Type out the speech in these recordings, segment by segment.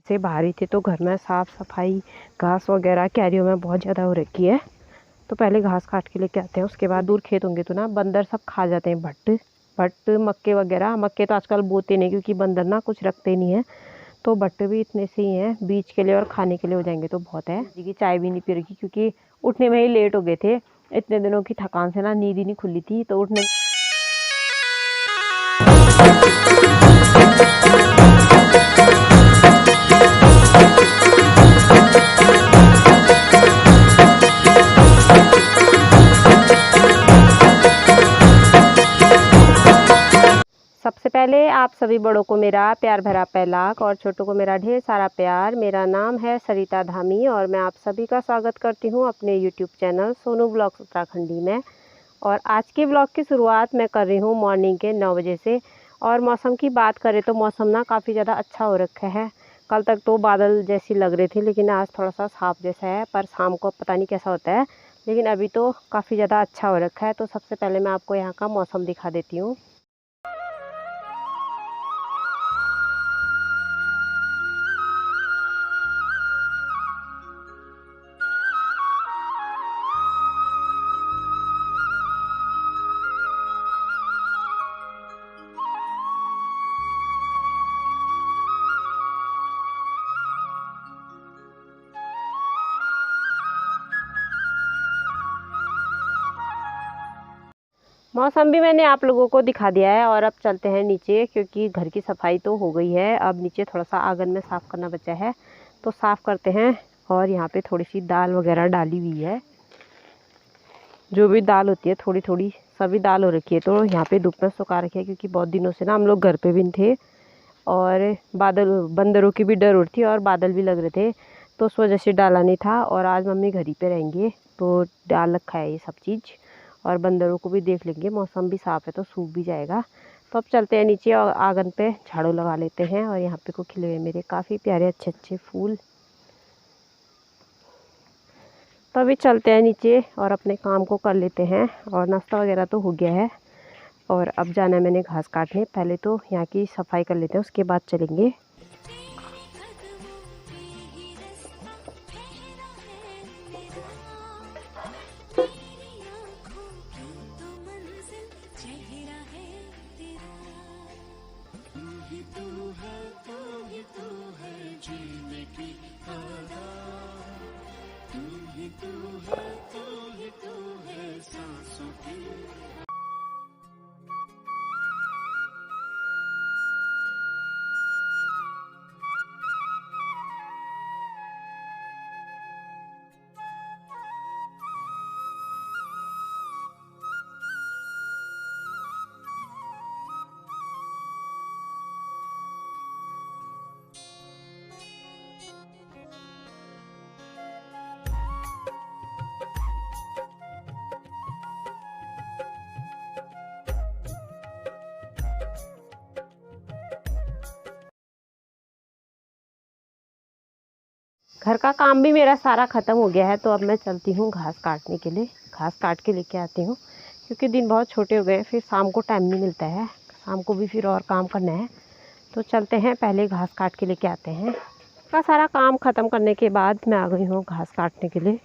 से बाहर ही थे तो घर में साफ़ सफाई घास वगैरह क्यारियों में बहुत ज़्यादा हो रखी है। तो पहले घास काट के लेके आते हैं, उसके बाद दूर खेत होंगे तो ना बंदर सब खा जाते हैं भट्ट मक्के वगैरह। मक्के तो आजकल बोते नहीं क्योंकि बंदर ना कुछ रखते नहीं है, तो भट्ट भी इतने से ही हैं, बीज के लिए और खाने के लिए हो जाएंगे तो बहुत है। जी की चाय भी नहीं पी रखी क्योंकि उठने में ही लेट हो गए थे, इतने दिनों की थकान से ना नींद ही नहीं खुली थी तो उठने। सबसे पहले आप सभी बड़ों को मेरा प्यार भरा पैलाक और छोटों को मेरा ढेर सारा प्यार। मेरा नाम है सरिता धामी और मैं आप सभी का स्वागत करती हूँ अपने YouTube channel Sonu blogs Uttarakhandi में। और आज के ब्लॉग की शुरुआत मैं कर रही हूँ मॉर्निंग के 9 बजे से। और मौसम की बात करें तो मौसम ना काफ़ी ज़्यादा अच्छा हो रखा है। कल तक तो बादल जैसी लग रहे थे लेकिन आज थोड़ा सा साफ जैसा है, पर शाम को पता नहीं कैसा होता है, लेकिन अभी तो काफ़ी ज़्यादा अच्छा हो रखा है। तो सबसे पहले मैं आपको यहाँ का मौसम दिखा देती हूँ। मौसम भी मैंने आप लोगों को दिखा दिया है और अब चलते हैं नीचे क्योंकि घर की सफाई तो हो गई है। अब नीचे थोड़ा सा आंगन में साफ़ करना बचा है तो साफ़ करते हैं। और यहाँ पे थोड़ी सी दाल वगैरह डाली हुई है, जो भी दाल होती है थोड़ी थोड़ी सभी दाल हो रखी है। तो यहाँ पे धूप में सुखा रखी है क्योंकि बहुत दिनों से ना हम लोग घर पे भी नहीं थे और बंदरों की भी डर उठती और बादल भी लग रहे थे, तो उस वजह से डाला नहीं था। और आज मम्मी घर ही पे रहेंगे तो डाल रखा है ये सब चीज़, और बंदरों को भी देख लेंगे। मौसम भी साफ़ है तो सूख भी जाएगा। तो अब चलते हैं नीचे और आंगन पे झाड़ू लगा लेते हैं। और यहाँ पे को खिले हुए मेरे काफ़ी प्यारे अच्छे अच्छे फूल। तो अभी चलते हैं नीचे और अपने काम को कर लेते हैं। और नाश्ता वगैरह तो हो गया है और अब जाना है मैंने घास काटने। पहले तो यहाँ की सफाई कर लेते हैं, उसके बाद चलेंगे। घर का काम भी मेरा सारा ख़त्म हो गया है तो अब मैं चलती हूँ घास काटने के लिए। घास काट के लेके आती हूँ क्योंकि दिन बहुत छोटे हो गए, फिर शाम को टाइम नहीं मिलता है, शाम को भी फिर और काम करना है। तो चलते हैं, पहले घास काट के लेके आते हैं। का सारा काम ख़त्म करने के बाद मैं आ गई हूँ घास काटने के लिए।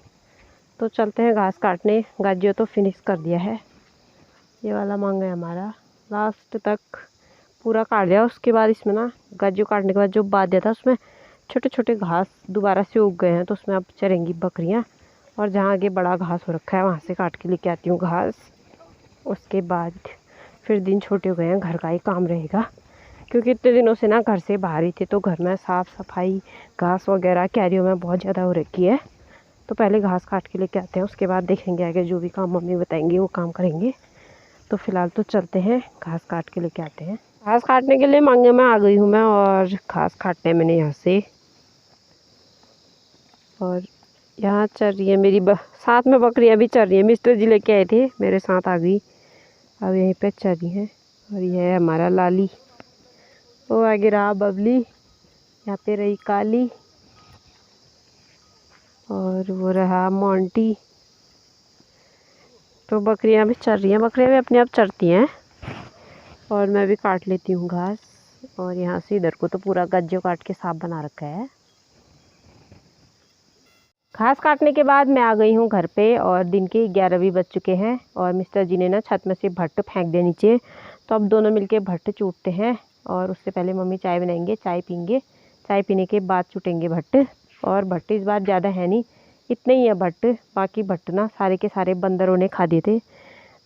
तो चलते हैं घास काटने। गाजियो तो फिनिश कर दिया है, ये वाला मांगा है हमारा, लास्ट तक पूरा काट दिया। उसके बाद इसमें ना गाजियो काटने के बाद जो बाद दिया था उसमें छोटे छोटे घास दोबारा से उग गए हैं, तो उसमें अब चरेंगी बकरियां। और जहाँ आगे बड़ा घास हो रखा है वहाँ से काट के लेके आती हूँ घास। उसके बाद फिर दिन छोटे हो गए हैं, घर का ही काम रहेगा क्योंकि इतने दिनों से ना घर से बाहर ही थे तो घर में साफ़ सफाई घास वगैरह क्यारियों में बहुत ज़्यादा हो रखी है। तो पहले घास काट के लेके आते हैं, उसके बाद देखेंगे आगे जो भी काम मम्मी बताएंगी वो काम करेंगे। तो फिलहाल तो चलते हैं, घास काट के लेके आते हैं। घास काटने के लिए मांगे में आ गई हूँ मैं और घास काटने मैंने यहाँ से। और यहाँ चल रही है मेरी साथ में बकरियाँ भी चल रही हैं, मिस्टर जी लेके आए थे मेरे साथ आ गई, अब यहीं पे चल रही हैं। और ये है हमारा लाली, वो आगे रहा बबली, यहाँ पे रही काली और वो रहा मोंटी। तो बकरियाँ भी चल रही हैं, बकरियाँ भी अपने आप चरती हैं और मैं भी काट लेती हूँ घास। और यहाँ से इधर को तो पूरा गज्जो काट के साफ बना रखा है। घास काटने के बाद मैं आ गई हूँ घर पे और दिन के 11 भी बज चुके हैं और मिस्टर जी ने ना छत में से भट्ट फेंक दिया नीचे। तो अब दोनों मिलके भट्ट चूटते हैं और उससे पहले मम्मी चाय बनाएंगे, चाय पीएंगे, चाय पीने के बाद चूटेंगे भट्ट। और भट्ट इस बार ज़्यादा है नहीं, इतने ही है भट्ट। बाकी भट्ट ना सारे के सारे बंदरों ने खा दिए थे।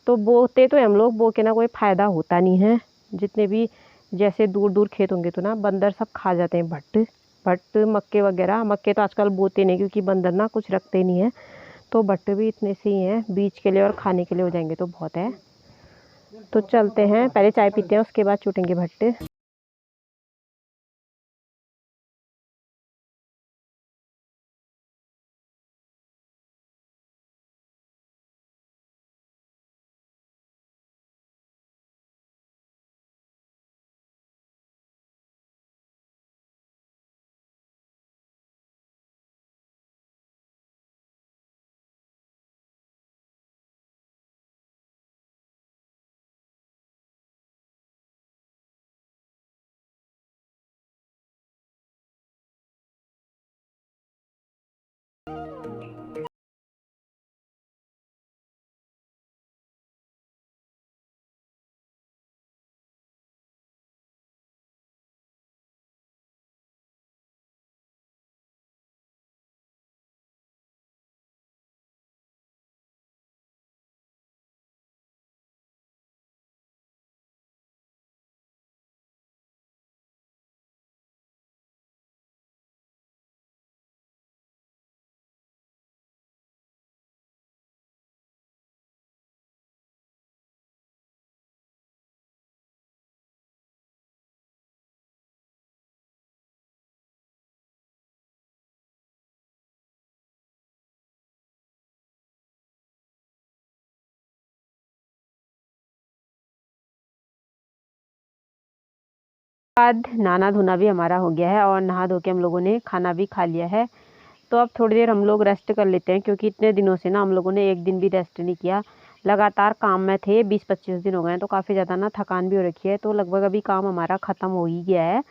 तो बोते तो हम लोग, बो के ना कोई फ़ायदा होता नहीं है। जितने भी जैसे दूर दूर खेत होंगे तो ना बंदर सब खा जाते हैं भट्ट। भट्ट मक्के वगैरह, मक्के तो आजकल बोते नहीं क्योंकि बंदर ना कुछ रखते नहीं है। तो भट्ट भी इतने से ही हैं, बीज के लिए और खाने के लिए हो जाएंगे तो बहुत है। तो चलते हैं, पहले चाय पीते हैं उसके बाद चूटेंगे भट्ट। बाद नहाना धोना भी हमारा हो गया है और नहा धो के हम लोगों ने खाना भी खा लिया है। तो अब थोड़ी देर हम लोग रेस्ट कर लेते हैं क्योंकि इतने दिनों से ना हम लोगों ने एक दिन भी रेस्ट नहीं किया। लगातार काम में थे, 20-25 दिन हो गए हैं, तो काफ़ी ज़्यादा ना थकान भी हो रखी है। तो लगभग अभी काम हमारा ख़त्म हो ही गया है।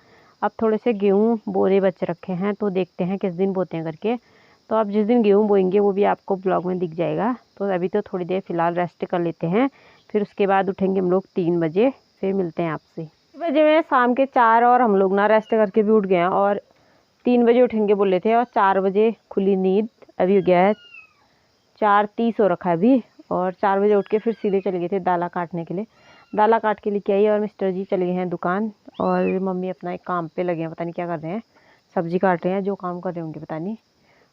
अब थोड़े से गेहूँ बोने बच रखे हैं, तो देखते हैं किस दिन बोते हैं करके। तो अब जिस दिन गेहूँ बोएंगे वो भी आपको ब्लॉग में दिख जाएगा। तो अभी तो थोड़ी देर फ़िलहाल रेस्ट कर लेते हैं, फिर उसके बाद उठेंगे हम लोग 3 बजे। फिर मिलते हैं आपसे। बजे में शाम के 4 और हम लोग ना रेस्ट करके भी उठ गए हैं और 3 बजे उठेंगे बोले थे और 4 बजे खुली नींद। अभी हो गया है 4:30 हो रखा है अभी। और 4 बजे उठ के फिर सीधे चले गए थे दाला काटने के लिए। दाला काट के लेके आई और मिस्टर जी चले गए हैं दुकान और मम्मी अपना एक काम पे लगे हैं, पता नहीं क्या कर रहे हैं, सब्जी काट रहे हैं, जो काम कर रहे होंगे पता नहीं।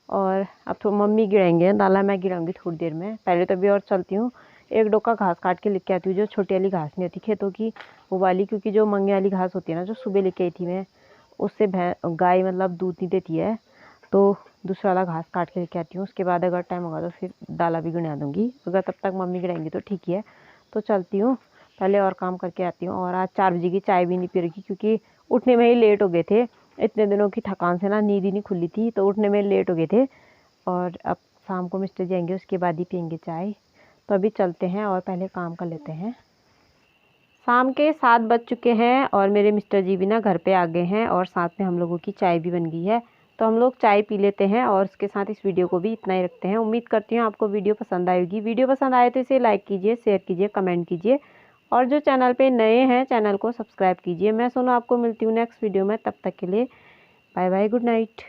और अब तो मम्मी गिराएंगे दाला, मैं गिराऊंगी थोड़ी देर में। पहले तो अभी और चलती हूँ, एक डोका घास काट के लेके आती हूँ, जो छोटी वाली घास नहीं होती खेतों की, वो वाली। क्योंकि जो मंगे वाली घास होती है ना, जो सुबह लेके आई थी मैं, उससे गाय मतलब दूध नहीं देती है। तो दूसरा वाला घास काट के लेके आती हूँ। उसके बाद अगर टाइम होगा तो फिर दाला भी गिरा दूँगी, अगर तब तक मम्मी गिराएंगी तो ठीक ही है। तो चलती हूँ, पहले और काम करके आती हूँ। और आज 4 बजे की चाय भी नहीं पी रखी क्योंकि उठने में ही लेट हो गए थे। इतने दिनों की थकान से ना नींद ही नहीं खुली थी, तो उठने में लेट हो गए थे। और अब शाम को मिस्टर जाएंगे, उसके बाद ही पियेंगे चाय। तो अभी चलते हैं और पहले काम कर लेते हैं। शाम के 7 बज चुके हैं और मेरे मिस्टर जी भी ना घर पे आ गए हैं और साथ में हम लोगों की चाय भी बन गई है। तो हम लोग चाय पी लेते हैं और उसके साथ इस वीडियो को भी इतना ही रखते हैं। उम्मीद करती हूँ आपको वीडियो पसंद आएगी। वीडियो पसंद आए तो इसे लाइक कीजिए, शेयर कीजिए, कमेंट कीजिए और जो चैनल पे नए हैं चैनल को सब्सक्राइब कीजिए। मैं सोनू आपको मिलती हूँ नेक्स्ट वीडियो में, तब तक के लिए बाय बाय, गुड नाइट।